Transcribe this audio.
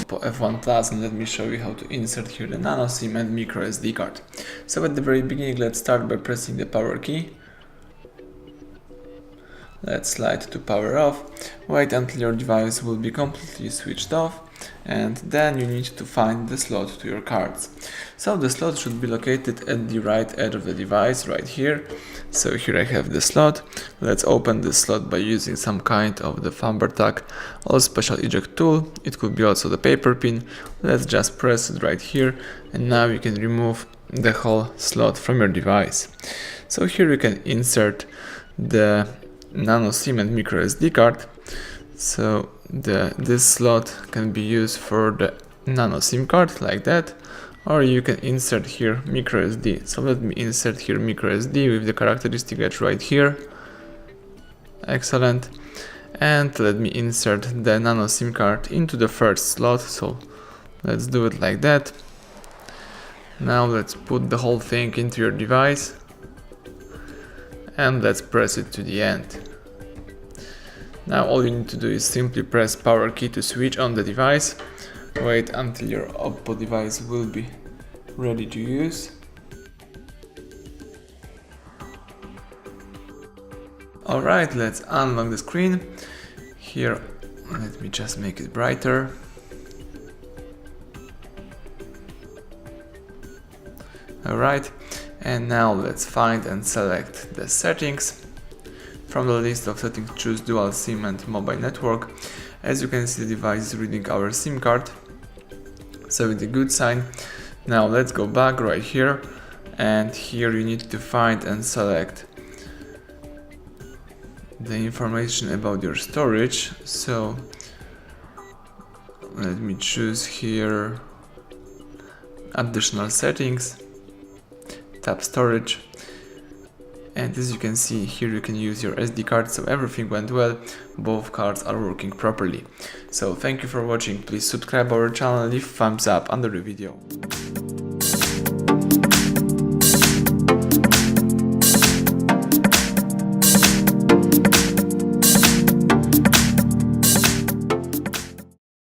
OPPO F1 Plus, and let me show you how to insert here the Nano SIM and micro SD card. So at the very beginning, let's start by pressing the power key. Let's slide to power off, wait until your device will be completely switched off, and then you need to find the slot to your cards. So the slot should be located at the right edge of the device, right here. So here I have the slot. Let's open this slot by using some kind of the thumb tag or special eject tool. It could be also the paper pin. Let's just press it right here, and now you can remove the whole slot from your device. So here you can insert the Nano SIM and micro SD card. So this slot can be used for the Nano SIM card like that, or you can insert here micro SD. So let me insert here micro SD with the characteristic edge right here. Excellent. And let me insert the Nano SIM card into the first slot. So let's do it like that. Now let's put the whole thing into your device and let's press it to the end. Now all you need to do is simply press power key to switch on the device. Wait until your OPPO device will be ready to use. Alright, let's unlock the screen. Here, let me just make it brighter. Alright, and now let's find and select the settings. From the list of settings, choose dual SIM and mobile network. As you can see, the device is reading our SIM card, so it's a good sign. Now let's go back right here, and here you need to find and select the information about your storage. So let me choose here additional settings, tap storage, and as you can see here you can use your SD card. So everything went well, both cards are working properly. So thank you for watching, please subscribe our channel, leave thumbs up under the video.